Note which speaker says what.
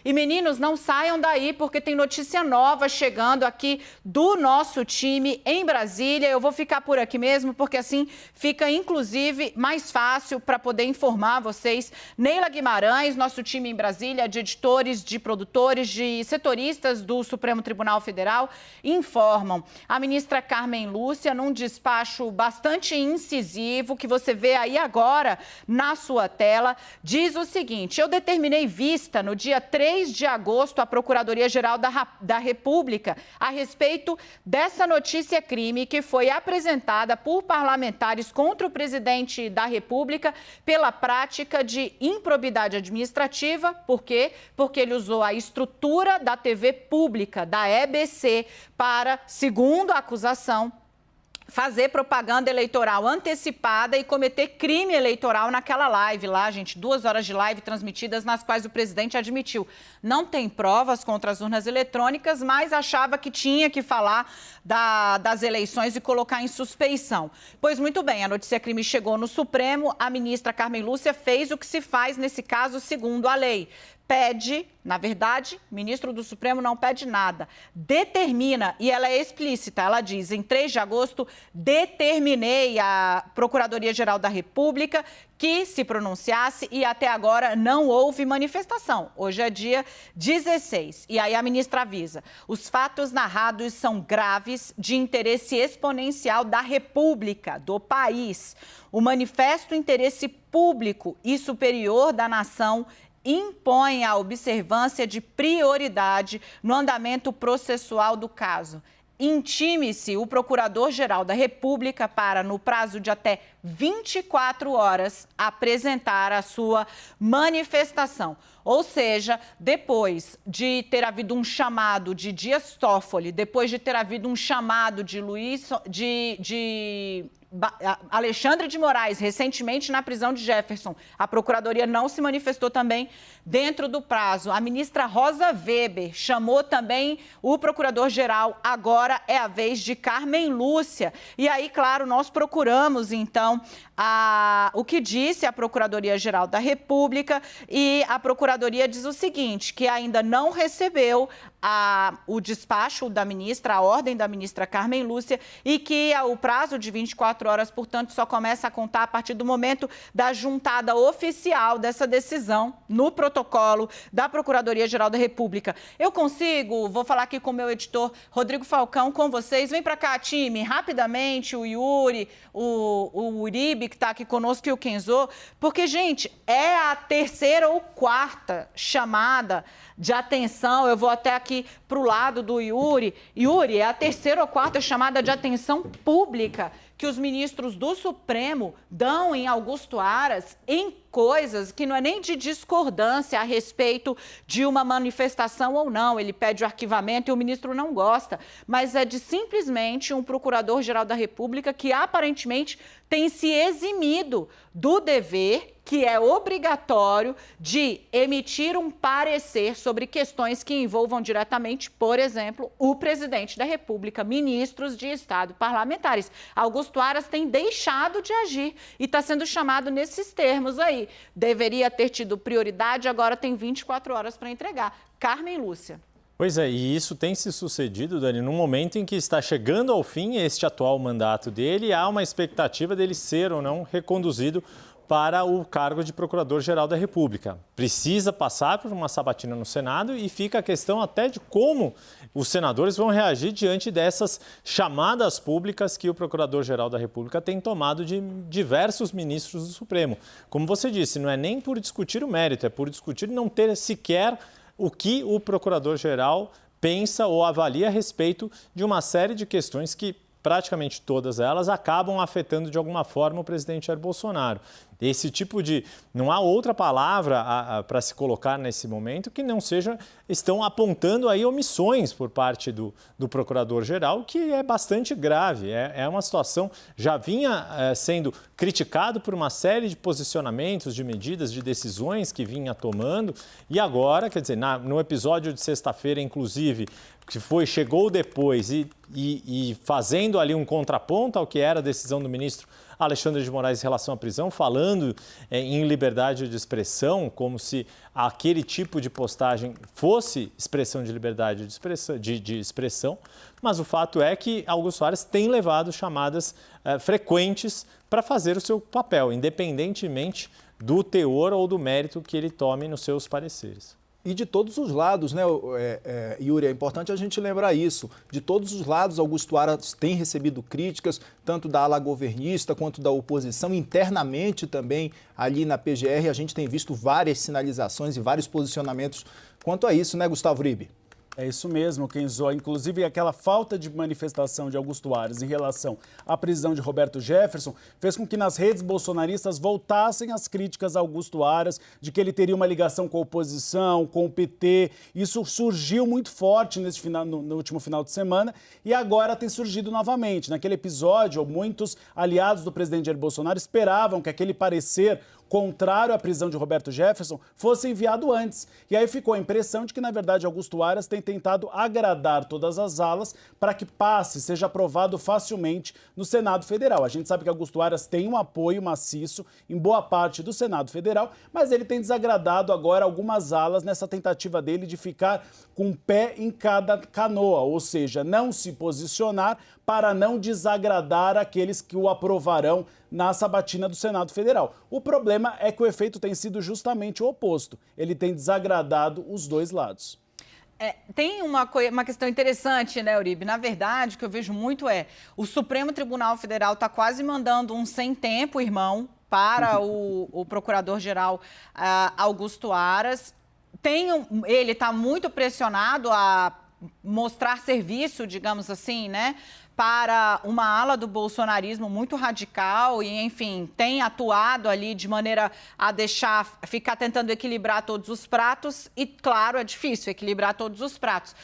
Speaker 1: E meninos, não saiam daí porque tem notícia nova chegando aqui do nosso time em Brasília. Eu vou ficar por aqui mesmo porque assim fica inclusive mais fácil para poder informar vocês. Neila Guimarães, nosso time em Brasília, de editores, de produtores, de setoristas do Supremo Tribunal Federal, informam. A ministra Carmen Lúcia, num despacho bastante incisivo, que você vê aí agora na sua tela, diz o seguinte: eu determinei vista no dia 3 de agosto à Procuradoria-Geral da República a respeito dessa notícia-crime que foi apresentada por parlamentares contra o presidente da República pela prática de improbidade administrativa. Por quê? Porque ele usou a estrutura da TV pública, da EBC, para, segundo a acusação, fazer propaganda eleitoral antecipada e cometer crime eleitoral naquela live lá, gente, 2 horas de live transmitidas nas quais o presidente admitiu. Não tem provas contra as urnas eletrônicas, mas achava que tinha que falar das eleições e colocar em suspeição. Pois muito bem, a notícia-crime chegou no Supremo, a ministra Carmen Lúcia fez o que se faz nesse caso segundo a lei. Pede, na verdade, o ministro do Supremo não pede nada, determina, e ela é explícita, ela diz, em 3 de agosto, determinei à Procuradoria-Geral da República que se pronunciasse e até agora não houve manifestação. Hoje é dia 16. E aí a ministra avisa: os fatos narrados são graves, de interesse exponencial da República, do país. O manifesto interesse público e superior da nação impõe a observância de prioridade no andamento processual do caso. Intime-se o Procurador-Geral da República para, no prazo de até 24 horas, apresentar a sua manifestação. Ou seja, depois de ter havido um chamado de Dias Toffoli, depois de ter havido um chamado de Alexandre de Moraes, recentemente na prisão de Jefferson, a Procuradoria não se manifestou também dentro do prazo. A ministra Rosa Weber chamou também o Procurador-Geral. Agora é a vez de Carmen Lúcia. E aí, claro, nós procuramos, então, o que disse a Procuradoria-Geral da República, e a Procuradoria diz o seguinte, que ainda não recebeu o despacho da ministra, a ordem da ministra Carmen Lúcia, e que o prazo de 24 horas, portanto, só começa a contar a partir do momento da juntada oficial dessa decisão no protocolo da Procuradoria-Geral da República. Eu consigo, vou falar aqui com o meu editor Rodrigo Falcão, com vocês. Vem para cá, time, rapidamente, o Yuri, o Uribe, que está aqui conosco, e o Kenzo, porque, gente, é a 3ª ou 4ª chamada de atenção. Eu vou até aqui para o lado do Yuri. Yuri, é a 3ª ou 4ª chamada de atenção pública que os ministros do Supremo dão em Augusto Aras em coisas que não é nem de discordância a respeito de uma manifestação ou não. Ele pede o arquivamento e o ministro não gosta, mas é de simplesmente um Procurador-Geral da República que aparentemente tem se eximido do dever, que é obrigatório, de emitir um parecer sobre questões que envolvam diretamente, por exemplo, o presidente da República, ministros de Estado, parlamentares. Augusto Aras tem deixado de agir e está sendo chamado nesses termos aí. Deveria ter tido prioridade, agora tem 24 horas para entregar. Carmen Lúcia.
Speaker 2: Pois é, e isso tem se sucedido, Dani, num momento em que está chegando ao fim este atual mandato dele e há uma expectativa dele ser ou não reconduzido para o cargo de Procurador-Geral da República. Precisa passar por uma sabatina no Senado e fica a questão até de como os senadores vão reagir diante dessas chamadas públicas que o Procurador-Geral da República tem tomado de diversos ministros do Supremo. Como você disse, não é nem por discutir o mérito, é por discutir não ter sequer o que o Procurador-Geral pensa ou avalia a respeito de uma série de questões que praticamente todas elas acabam afetando de alguma forma o presidente Jair Bolsonaro. Esse tipo de... Não há outra palavra para se colocar nesse momento que não seja... Estão apontando aí omissões por parte do Procurador-Geral, que é bastante grave. É uma situação... Já vinha sendo criticado por uma série de posicionamentos, de medidas, de decisões que vinha tomando. E agora, quer dizer, no episódio de sexta-feira, inclusive, que chegou depois e fazendo ali um contraponto ao que era a decisão do ministro Alexandre de Moraes em relação à prisão, falando em liberdade de expressão, como se aquele tipo de postagem fosse expressão de liberdade de expressão, mas o fato é que Augusto Aras tem levado chamadas frequentes para fazer o seu papel, independentemente do teor ou do mérito que ele tome nos seus pareceres.
Speaker 3: E de todos os lados, né, Yuri, é importante a gente lembrar isso. De todos os lados, Augusto Aras tem recebido críticas, tanto da ala governista quanto da oposição, internamente também ali na PGR. A gente tem visto várias sinalizações e vários posicionamentos quanto a isso, né, Gustavo Ribe?
Speaker 4: É isso mesmo, Kenzo. Inclusive, aquela falta de manifestação de Augusto Aras em relação à prisão de Roberto Jefferson fez com que nas redes bolsonaristas voltassem as críticas a Augusto Aras de que ele teria uma ligação com a oposição, com o PT. Isso surgiu muito forte no último final de semana e agora tem surgido novamente. Naquele episódio, muitos aliados do presidente Jair Bolsonaro esperavam que aquele parecer contrário à prisão de Roberto Jefferson fosse enviado antes. E aí ficou a impressão de que, na verdade, Augusto Aras tem tentado agradar todas as alas para que passe, seja aprovado facilmente no Senado Federal. A gente sabe que Augusto Aras tem um apoio maciço em boa parte do Senado Federal, mas ele tem desagradado agora algumas alas nessa tentativa dele de ficar com um pé em cada canoa, ou seja, não se posicionar para não desagradar aqueles que o aprovarão na sabatina do Senado Federal. O problema é que o efeito tem sido justamente o oposto. Ele tem desagradado os dois lados.
Speaker 1: Tem uma questão interessante, né, Uribe? Na verdade, o que eu vejo muito o Supremo Tribunal Federal está quase mandando um sem tempo, irmão, para o Procurador-Geral Augusto Aras. Ele está muito pressionado a mostrar serviço, digamos assim, né, para uma ala do bolsonarismo muito radical e, enfim, tem atuado ali de maneira a ficar tentando equilibrar todos os pratos e, claro, é difícil equilibrar todos os pratos.